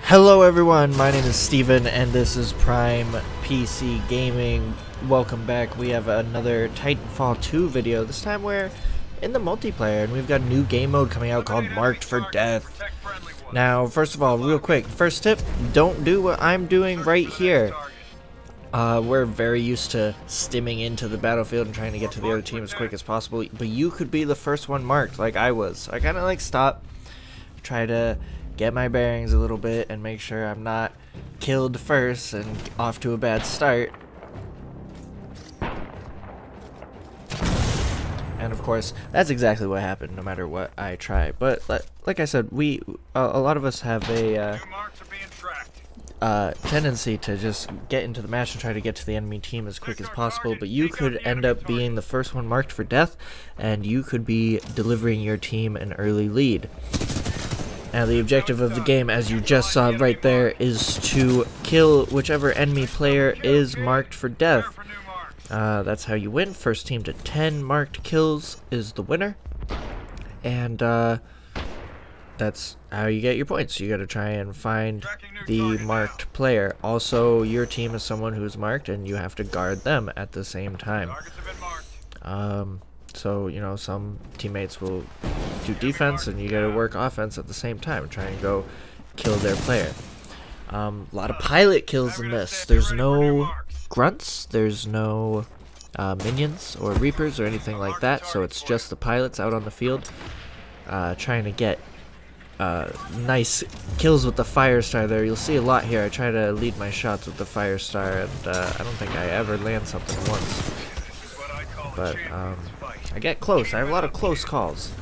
Hello everyone, my name is Steven and this is Prime PC Gaming. Welcome back. We have another Titanfall 2 video. This time we're in the multiplayer and we've got a new game mode coming out called Marked for Death. Now, first of all, real quick, first tip, don't do what I'm doing right here. We're very used to stimming into the battlefield and trying to get to the other team as quick as possible, but you could be the first one marked like I was. I kind of like stop, try to get my bearings a little bit and make sure I'm not killed first and off to a bad start. And of course, that's exactly what happened no matter what I try. But like I said, a lot of us have a tendency to just get into the match and try to get to the enemy team as quick as possible, but you could end up being the first one marked for death and you could be delivering your team an early lead. Now the objective of the game, as you just saw right there, is to kill whichever enemy player is marked for death. That's how you win. First team to 10 marked kills is the winner. And that's how you get your points. You gotta try and find the marked player. Also, your team is someone who's marked and you have to guard them at the same time. So, you know, some teammates will do defense and you gotta work offense at the same time, try and go kill their player. A lot of pilot kills in this. There's no grunts, there's no minions or reapers or anything like that, so it's just the pilots out on the field trying to get nice kills with the Firestar there. You'll see a lot here. I try to lead my shots with the Firestar and I don't think I ever land something once. But I get close. I have a lot of close calls.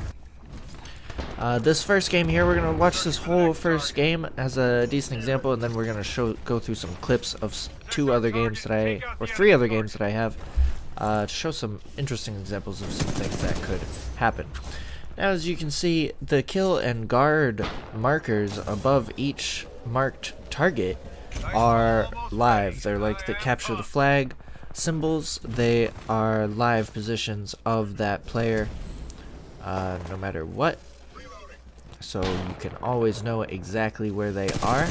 This first game here, we're going to watch this whole first game as a decent example, and then we're going to go through some clips of three other games that I have to show some interesting examples of some things that could happen. Now, as you can see, the kill and guard markers above each marked target are live. They're like the capture the flag symbols. They are live positions of that player no matter what, so you can always know exactly where they are.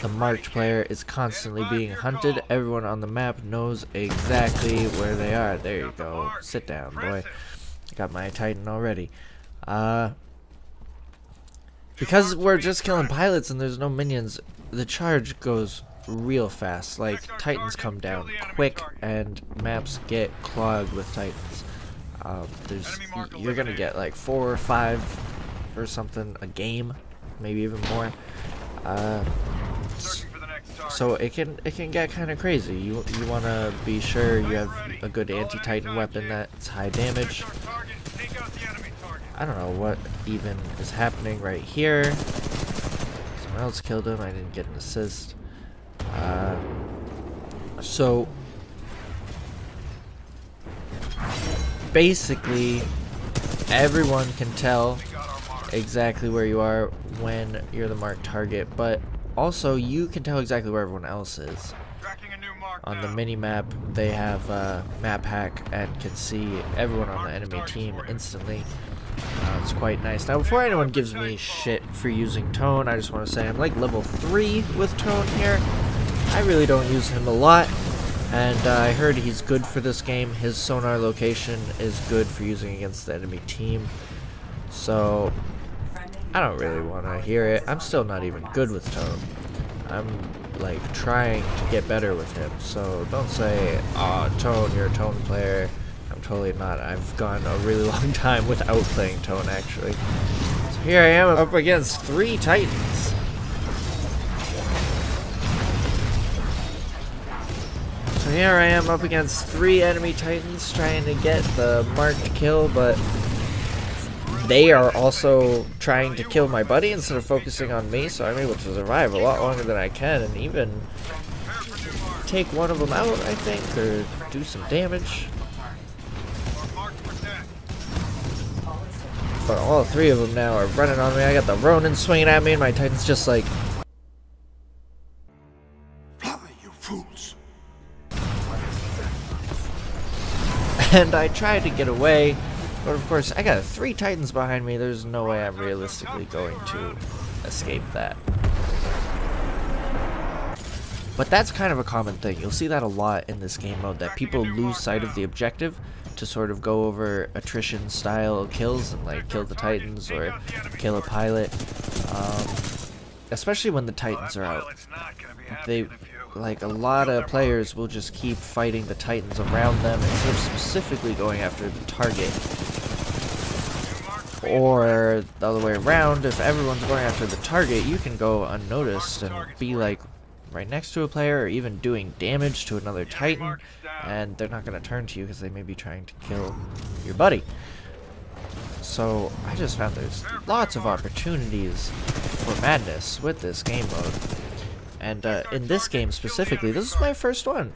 The marked player is constantly being hunted. Everyone on the map knows exactly where they are. There you go. Sit down, boy. Got my Titan already. Because we're just killing pilots and there's no minions, the charge goes real fast. Like, Titans come down quick and maps get clogged with Titans. You're gonna get like 4 or 5 or something a game, maybe even more. So it can get kind of crazy. You want to be sure you have a good anti-Titan weapon that's high damage. I don't know what even is happening right here. Someone else killed him. I didn't get an assist. So basically everyone can tell exactly where you are when you're the marked target, but also you can tell exactly where everyone else is. On the mini-map, they have map hack and can see everyone on the enemy team instantly. It's quite nice. Now, before anyone gives me shit for using Tone, I just want to say I'm like level 3 with Tone here. I really don't use him a lot, and I heard he's good for this game. His sonar location is good for using against the enemy team, so I don't really want to hear it. I'm still not even good with Tone. I'm like trying to get better with him, so don't say, "Aw, Tone, you're a Tone player." I'm totally not. I've gone a really long time without playing Tone, actually. So here I am up against 3 Titans. So here I am up against 3 enemy Titans trying to get the marked kill, but they are also trying to kill my buddy instead of focusing on me, so I'm able to survive a lot longer than I can and even take one of them out, I think, or do some damage. But all 3 of them now are running on me. I got the Ronin swinging at me and my Titan's just like, "Fly, you fools." and I tried to get away, but of course I got 3 Titans behind me. There's no way I'm realistically going to escape that. But that's kind of a common thing. You'll see that a lot in this game mode, that people lose sight of the objective to sort of go over attrition style kills and like kill the Titans or kill a pilot. Especially when the Titans are out. They, like, a lot of players will just keep fighting the Titans around them instead of specifically going after the target. Or the other way around, if everyone's going after the target, you can go unnoticed and be like right next to a player or even doing damage to another Titan, and they're not going to turn to you because they may be trying to kill your buddy. So I just found there's lots of opportunities for madness with this game mode. And in this game specifically, this is my first one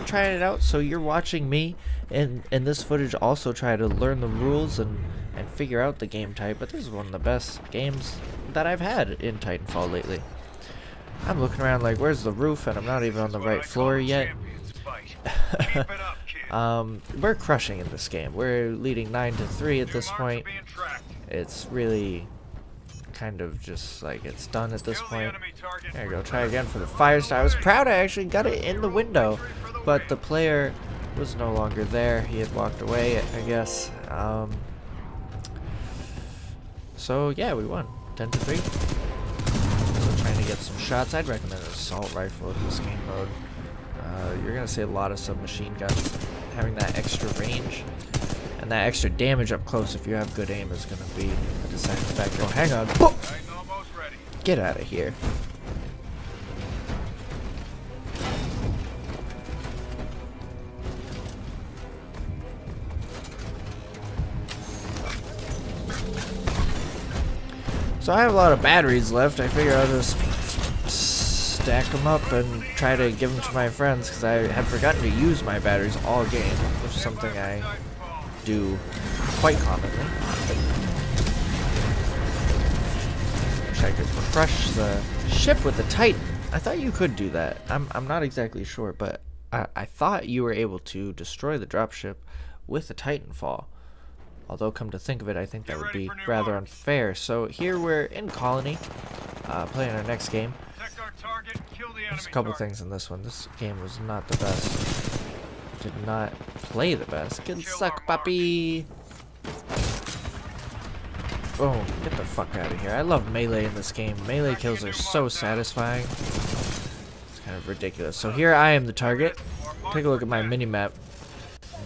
trying it out, so you're watching me in this footage also try to learn the rules and figure out the game type. But this is one of the best games that I've had in Titanfall lately. I'm looking around like, where's the roof? And I'm not even on the right floor yet. We're crushing in this game. We're leading 9-3 at this point. It's really kind of just like it's done at this point. There you go. Try again for the fire star. I was proud I actually got it in the window, but the player was no longer there. He had walked away, I guess. So yeah, we won 10-3. So trying to get some shots. I'd recommend an assault rifle in this game mode. You're gonna see a lot of submachine guns. Having that extra range and that extra damage up close if you have good aim is gonna be a deciding factor. Oh, hang on. Boom! Get out of here. So I have a lot of batteries left. I figure I'll just stack them up and try to give them to my friends because I had forgotten to use my batteries all game, which is something I do quite commonly. Wish I could crush the ship with the Titan. I thought you could do that. I'm not exactly sure, but I thought you were able to destroy the dropship with the Titanfall. Although, come to think of it, I think that would be rather unfair. So here we're in Colony, playing our next game. There's a couple things in this one. This game was not the best. Did not play the best. Can suck, puppy. Oh, get the fuck out of here. I love melee in this game. Melee kills are so satisfying. It's kind of ridiculous. So here I am the target. Take a look at my mini-map.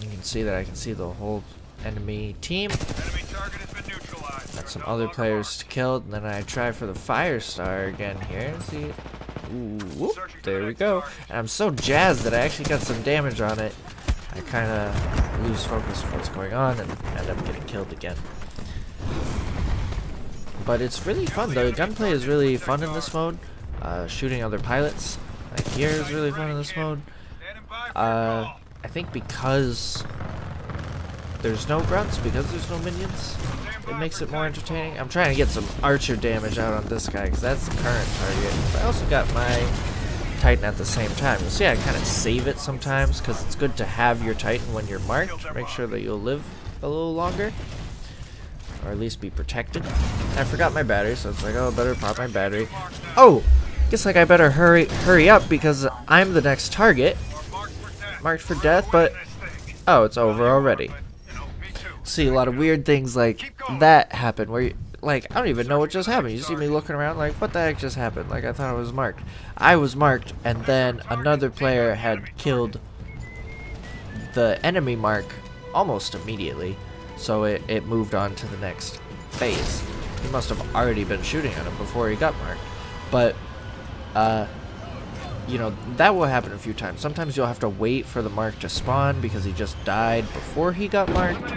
You can see that I can see the whole enemy team. Got some other players to kill, and then I try for the fire star again here. See, ooh, whoop, there we go. And I'm so jazzed that I actually got some damage on it. I kind of lose focus of what's going on and end up getting killed again. But it's really fun though. Gunplay is really fun in this mode. Shooting other pilots like here is really fun in this mode. I think because there's no grunts, because there's no minions, it makes it more entertaining. I'm trying to get some archer damage out on this guy because that's the current target. But I also got my Titan at the same time. You'll see I kind of save it sometimes because it's good to have your Titan when you're marked. Make sure that you'll live a little longer, or at least be protected. I forgot my battery, so it's like, oh, better pop my battery. Oh, guess like I better hurry up because I'm the next target. Marked for death, but oh, it's over already. See a lot of weird things like that happen where you, like, I don't even know what just happened. You see me looking around like, what the heck just happened? Like, I thought I was marked. I was marked, and then another player had killed the enemy mark almost immediately, so it moved on to the next phase. He must have already been shooting at him before he got marked. But you know, that will happen a few times. Sometimes you'll have to wait for the mark to spawn because he just died before he got marked.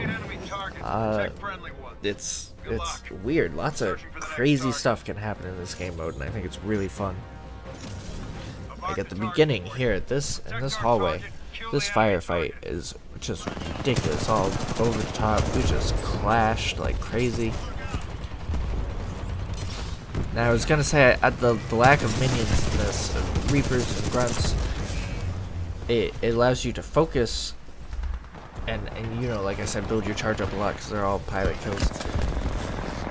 It's weird. Lots of crazy stuff can happen in this game mode, and I think it's really fun. Like at the beginning here, in this hallway, this firefight is just ridiculous. All over the top. We just clashed like crazy. Now I was gonna say the lack of minions in this, Reapers and Grunts, it allows you to focus and you know, like I said, build your charge up a lot because they're all pilot kills.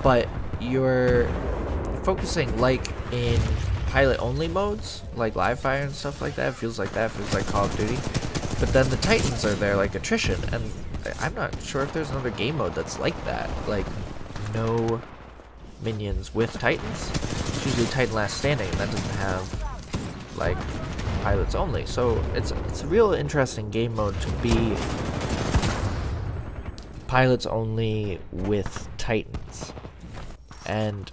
But you're focusing like in pilot-only modes, like live fire and stuff like that. It feels like that. It feels like Call of Duty. But then the Titans are there, like attrition, and I'm not sure if there's another game mode that's like that. Like, no minions with Titans. It's usually Titan Last Standing, and that doesn't have, like, pilots only. So it's a real interesting game mode to be pilots only with Titans. And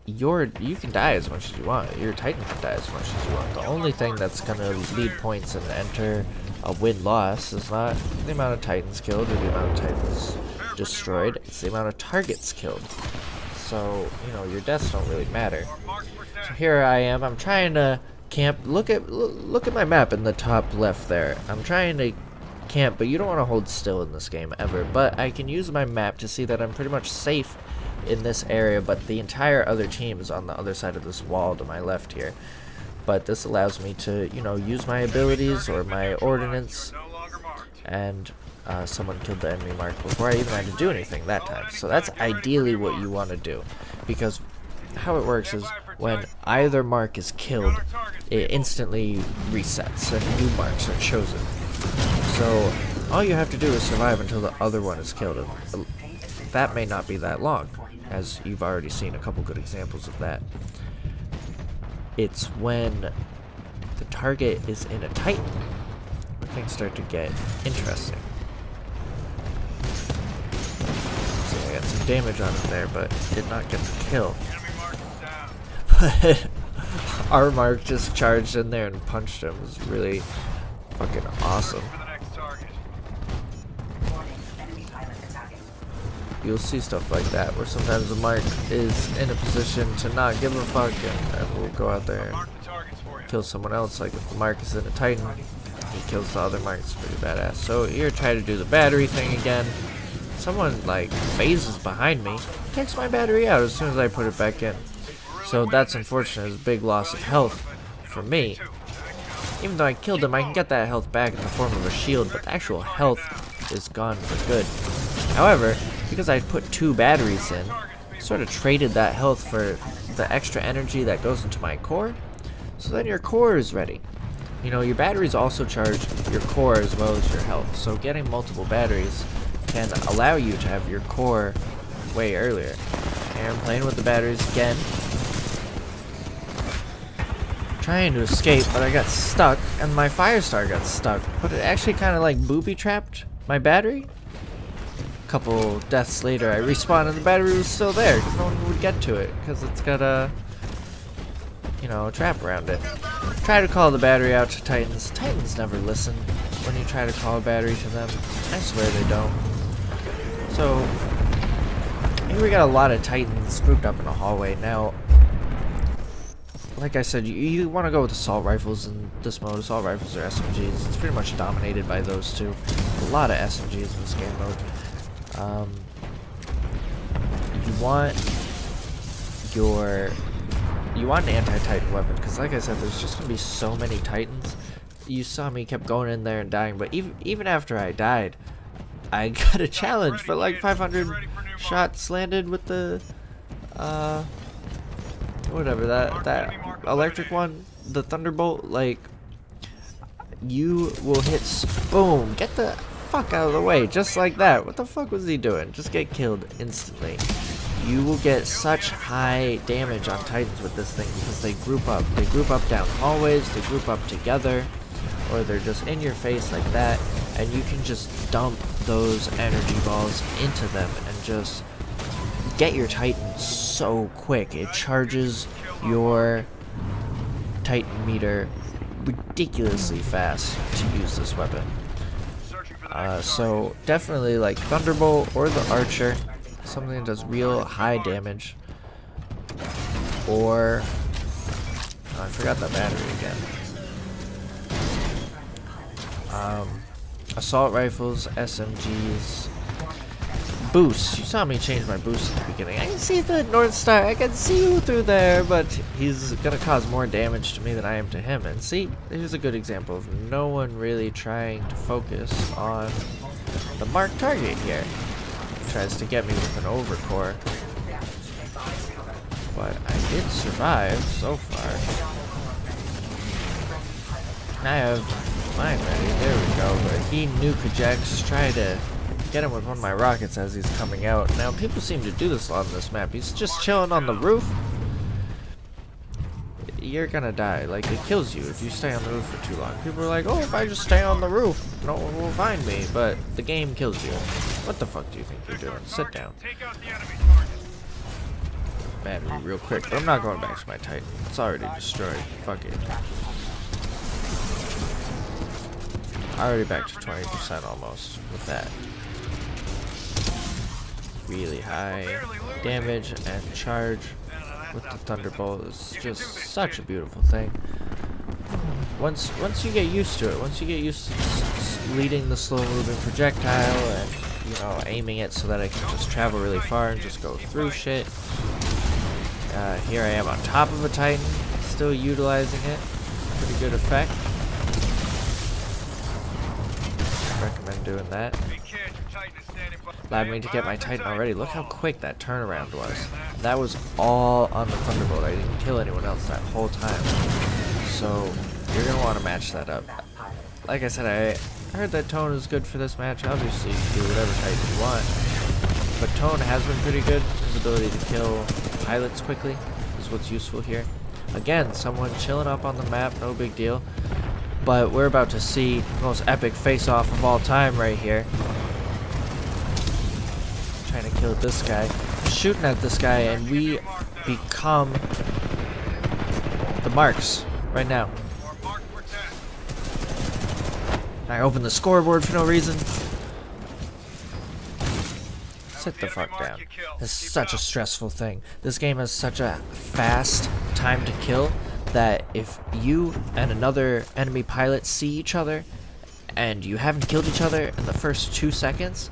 you can die as much as you want. Your Titan can die as much as you want. The only thing that's gonna lead points and enter a win-loss is not the amount of Titans killed or the amount of Titans destroyed. It's the amount of targets killed. So, you know, your deaths don't really matter. So here I am. I'm trying to camp. Look at my map in the top left there. I'm trying to camp, but you don't want to hold still in this game ever. But I can use my map to see that I'm pretty much safe in this area, but the entire other team is on the other side of this wall to my left here. But this allows me to, you know, use my abilities or my ordnance, and someone killed the enemy mark before I even had to do anything that time. So that's ideally what you want to do, because how it works is when either mark is killed, it instantly resets and new marks are chosen. So all you have to do is survive until the other one is killed, and that may not be that long, as you've already seen a couple good examples of that. It's when the target is in a Titan where things start to get interesting. See, I got some damage on him there, but did not get the kill. But our mark just charged in there and punched him. It was really fucking awesome. You'll see stuff like that, where sometimes the mark is in a position to not give a fuck, and will go out there and kill someone else. Like if the mark is in a Titan, he kills the other mark. It's pretty badass. So here, try to do the battery thing again. Someone like phases behind me, takes my battery out as soon as I put it back in. So that's unfortunate. It's a big loss of health for me. Even though I killed him, I can get that health back in the form of a shield, but the actual health is gone for good. However, because I put 2 batteries in, sort of traded that health for the extra energy that goes into my core. So then your core is ready. You know, your batteries also charge your core as well as your health. So getting multiple batteries can allow you to have your core way earlier. And I'm playing with the batteries again. Trying to escape, but I got stuck, and my Firestar got stuck. But it actually kind of like booby-trapped my battery. Couple deaths later, I respawned and the battery was still there because no one would get to it because it's got a, you know, a trap around it. Try to call the battery out to Titans. Titans never listen when you try to call a battery to them. I swear they don't. So here we got a lot of Titans grouped up in a hallway. Now, like I said, you want to go with assault rifles in this mode. Assault rifles or SMGs. It's pretty much dominated by those two. A lot of SMGs in this game mode. You want an anti-Titan weapon, because like I said, there's just gonna be so many Titans. You saw me kept going in there and dying, but even after I died, I got a challenge for like 500 shots landed with the whatever that electric one, the Thunderbolt. Like, you will hit boom, get the fuck out of the way, just like that. What the fuck was he doing? Just get killed instantly. You will get such high damage on Titans with this thing because they group up. They group up down hallways, they group up together, or they're just in your face like that, and you can just dump those energy balls into them and just get your Titan so quick. It charges your Titan meter ridiculously fast to use this weapon. So definitely like Thunderbolt or the Archer, something that does real high damage. Or oh, I forgot the battery again. Assault rifles, SMGs, boosts. You saw me change my boost at the beginning. I can see the North Star. I can see you through there, but he's gonna cause more damage to me than I am to him. And see, here's a good example of no one really trying to focus on the marked target here. He tries to get me with an overcore. but I did survive so far. I have mine ready. There we go. But he nuke ejects. Try to get him with one of my rockets as he's coming out. Now, people seem to do this a lot on this map. He's just chilling on the roof. You're gonna die. Like, it kills you if you stay on the roof for too long. People are like, oh, if I just stay on the roof, no one will find me. But the game kills you. What the fuck do you think you're doing? Sit down. Battery real quick. But I'm not going back to my Titan. It's already destroyed. Fuck it. Already back to 20% almost with that. Really high damage and charge with the Thunderbolt is just such a beautiful thing. Once you get used to it, once you get used to leading the slow moving projectile and, you know, aiming it so that I can just travel really far and just go through shit. Here I am on top of a Titan, still utilizing it. Pretty good effect. Recommend doing that. Allowed me to get my Titan already. Look how quick that turnaround was. That was all on the Thunderbolt. I didn't kill anyone else that whole time. So you're going to want to match that up. Like I said, I heard that Tone is good for this match. Obviously, you can do whatever Titan you want. But Tone has been pretty good. His ability to kill pilots quickly is what's useful here. Again, someone chilling up on the map, no big deal. But we're about to see the most epic face-off of all time right here. Trying to kill this guy. Shooting at this guy, and we become the marks right now. I open the scoreboard for no reason. Sit the fuck down. This is such a stressful thing. This game has such a fast time to kill that if you and another enemy pilot see each other and you haven't killed each other in the first 2 seconds,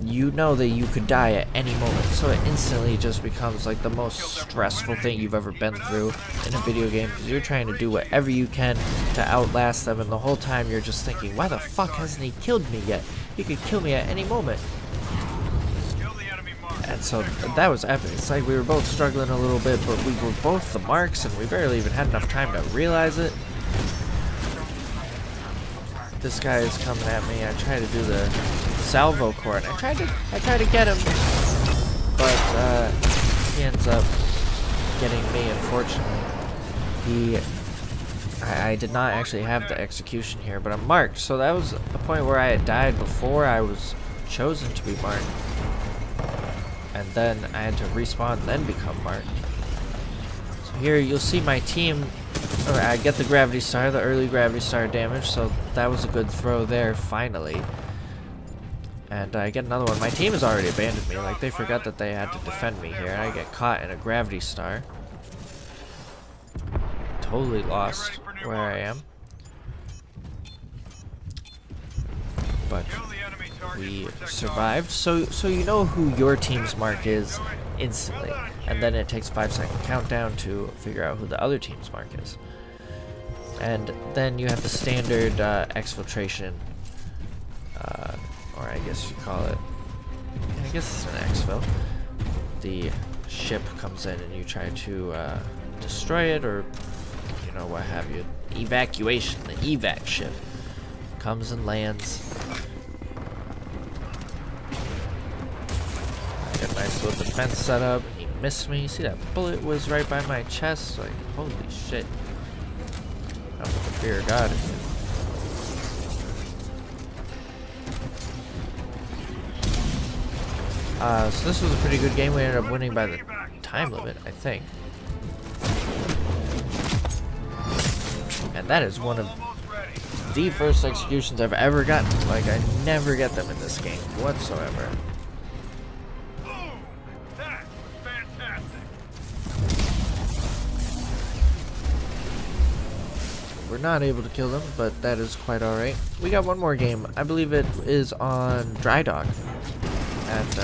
you know that you could die at any moment. So it instantly just becomes like the most stressful thing you've ever been through in a video game, because you're trying to do whatever you can to outlast them, and the whole time you're just thinking, why the fuck hasn't he killed me yet? He could kill me at any moment. And so that was epic. It's like we were both struggling a little bit, but we were both the marks, and we barely even had enough time to realize it. This guy is coming at me. I try to do the salvo core, and I try to get him, but he ends up getting me. Unfortunately, I did not actually have the execution here, but I'm marked. So that was a point where I had died before I was chosen to be marked. And then I had to respawn, then become marked. So here you'll see my team. I get the gravity star, the early gravity star damage, so that was a good throw there, finally. And I get another one. My team has already abandoned me, like they forgot that they had to defend me here. I get caught in a gravity star. Totally lost where I am. But we survived, so you know who your team's mark is instantly, and then it takes a 5-second countdown to figure out who the other team's mark is. And then you have the standard exfiltration, or I guess you call it, I guess it's an exfil. The ship comes in and you try to destroy it, or you know, what have you. Evacuation, the evac ship comes and lands. Got a nice little defense set up. He missed me. See, that bullet was right by my chest. Like, holy shit. I don't put the fear of God in you. So this was a pretty good game. We ended up winning by the time limit, I think. And that is one of the first executions I've ever gotten. Like, I never get them in this game whatsoever. We're not able to kill them, but that is quite alright. We got one more game. I believe it is on Dry Dock. And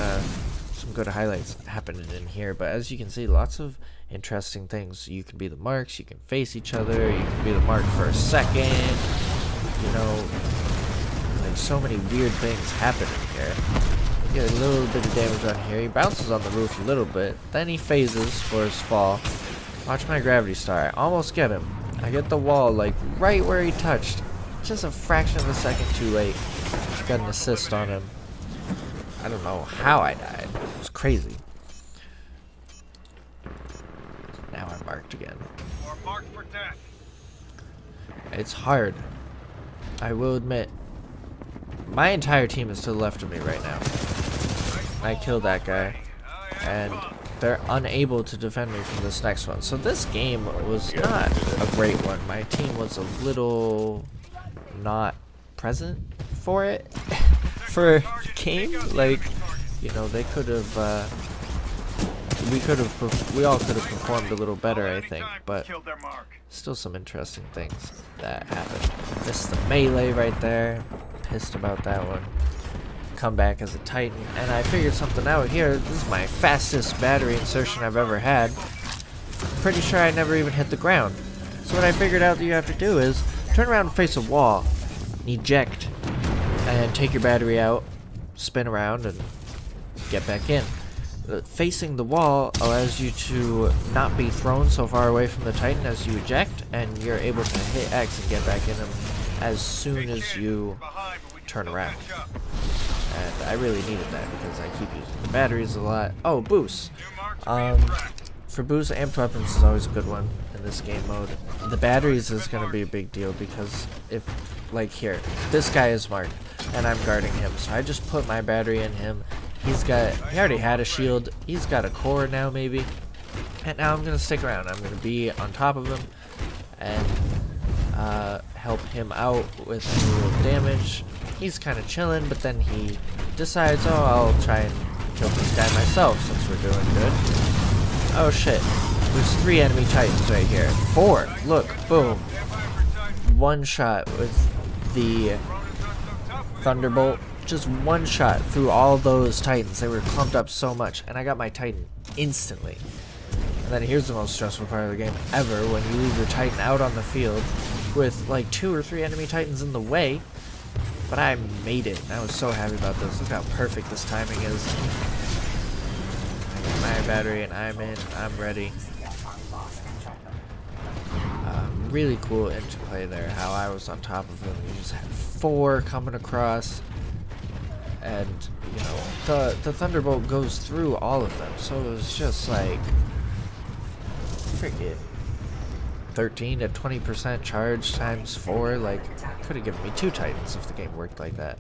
some good highlights happening in here. But as you can see, lots of interesting things. You can be the marks, you can face each other, you can be the mark for a second. You know, like so many weird things happen in here. Get a little bit of damage on here. He bounces on the roof a little bit. Then he phases for his fall. Watch my gravity star. I almost get him. I get the wall like right where he touched. Just a fraction of a second too late. Got an assist on him. I don't know how I died. It was crazy. Now I'm marked again. It's hard. I will admit. My entire team is to the left of me right now. I killed that guy. And they're unable to defend me from this next one. So this game was not a great one. My team was a little not present for it. For the game. Like, you know, they could have we all could have performed a little better, I think, but still some interesting things that happened. Missed the melee right there. Pissed about that one. Come back as a Titan, and I figured something out here. This is my fastest battery insertion I've ever had. Pretty sure I never even hit the ground. So what I figured out that you have to do is turn around and face a wall, eject, and take your battery out, spin around, and get back in. Facing the wall allows you to not be thrown so far away from the Titan as you eject, and you're able to hit X and get back in him as soon as you turn around. And I really needed that because I keep using the batteries a lot. Oh, boost. For boost, amped weapons is always a good one in this game mode. The batteries is going to be a big deal because if, like here, this guy is marked and I'm guarding him, so I just put my battery in him. He already had a shield. He's got a core now, maybe. And now I'm going to stick around. I'm going to be on top of him and help him out with a little damage. He's kind of chilling, but then he decides, oh, I'll try and kill this guy myself since we're doing good. Oh, shit. There's 3 enemy Titans right here. 4. Look. Boom. One shot with the Thunderbolt. Just one shot through all those Titans. They were clumped up so much, and I got my Titan instantly. And then here's the most stressful part of the game ever, when you leave your Titan out on the field with like 2 or 3 enemy Titans in the way. But I made it. I was so happy about this. Look how perfect this timing is. I got my battery and I'm in. I'm ready. Really cool interplay there. How I was on top of him. You just had 4 coming across. And, you know, the Thunderbolt goes through all of them. So it was just like freaking 13 to 20% charge times 4. Like, could have given me 2 Titans if the game worked like that.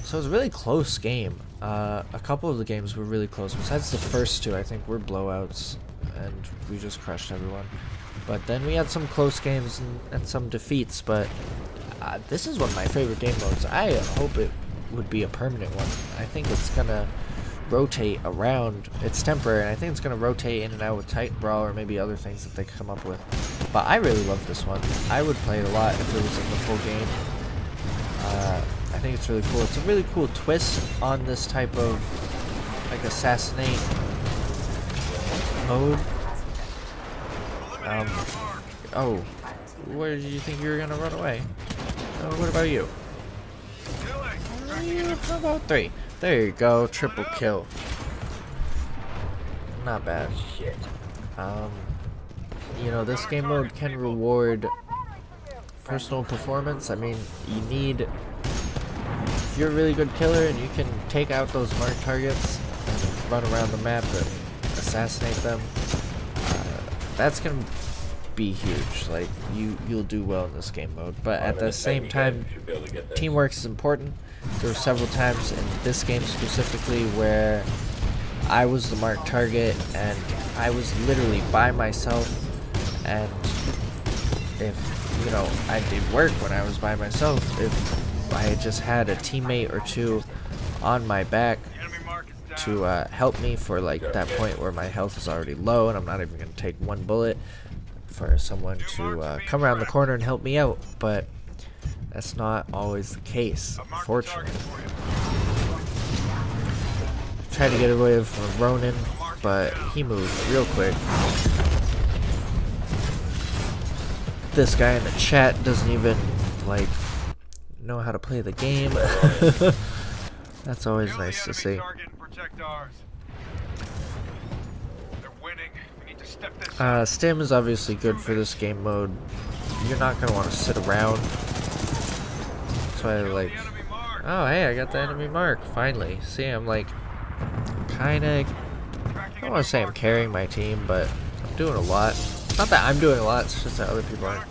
So it was a really close game. A couple of the games were really close. Besides the first 2, I think were blowouts, and we just crushed everyone. But then we had some close games and some defeats. But this is one of my favorite game modes. I hope it would be a permanent one. I think it's gonna rotate around. It's temporary, and I think it's gonna rotate in and out with Titan Brawl or maybe other things that they come up with. But I really love this one. I would play it a lot if it was in the full game. I think it's really cool. It's a really cool twist on this type of like assassinate mode. Oh, where did you think you were gonna run away? What about you? How about 3? There you go, triple kill. Not bad. You know, this game mode can reward personal performance. I mean, you need, if you're a really good killer and you can take out those marked targets and run around the map and assassinate them, that's gonna be huge. Like, you'll do well in this game mode. But at the same time, teamwork is important. There were several times in this game specifically where I was the marked target and I was literally by myself, and if, you know, I did work when I was by myself. If I had just had a teammate or 2 on my back to help me for like that point where my health is already low and I'm not even going to take 1 bullet, for someone to come around the corner and help me out, but that's not always the case, unfortunately. Tried to get away from Ronin, but he moved real quick. This guy in the chat doesn't even, like, know how to play the game. That's always nice to see. Stim is obviously good for this game mode. You're not gonna want to sit around. That's why I like. Oh, hey, I got the enemy mark finally. See, I'm like, kind of. I don't want to say I'm carrying my team, but I'm doing a lot. Not that I'm doing a lot. It's just that other people aren't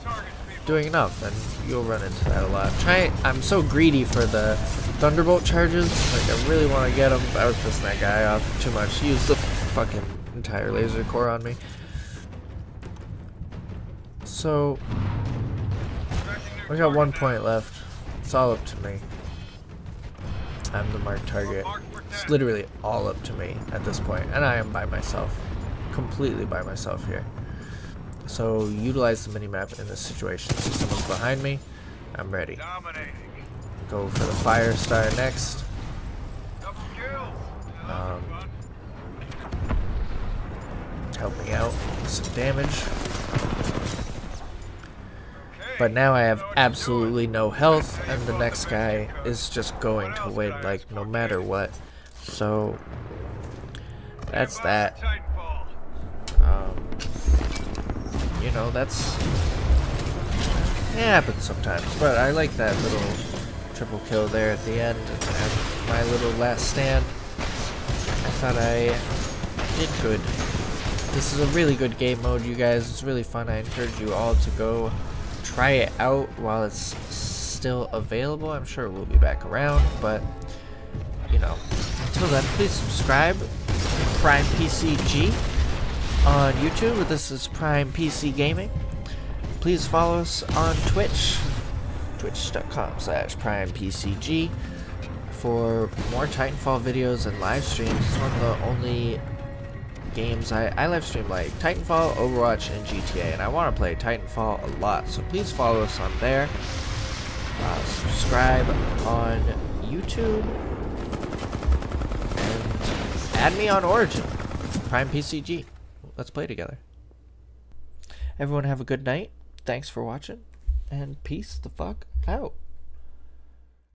doing enough, and you'll run into that a lot. I'm so greedy for the Thunderbolt charges. Like, I really want to get them. I was pissing that guy off too much. He used the fucking entire laser core on me. So, we got 1 point left. It's all up to me. I'm the marked target. It's literally all up to me at this point, and I am by myself. Completely by myself here. So, utilize the minimap in this situation. See someone's behind me. I'm ready. Go for the fire star next. Help me out with some damage. But now I have absolutely no health, and the next guy is just going to win, like, no matter what. So, that's that. You know, it happens sometimes, but I like that little triple kill there at the end, and my little last stand. I thought I did good. This is a really good game mode, you guys. It's really fun. I encourage you all to go try it out while it's still available. I'm sure it will be back around, but, you know, until then, please subscribe. Prime PCG on YouTube. This is Prime PC Gaming. Please follow us on Twitch, twitch.com/PrimePCG, for more Titanfall videos and live streams. It's one of the only games I live stream, like Titanfall, Overwatch, and GTA, and I want to play Titanfall a lot, so please follow us on there. Subscribe on YouTube, and add me on Origin, Prime PCG. Let's play together. Everyone have a good night. Thanks for watching, and peace the fuck out.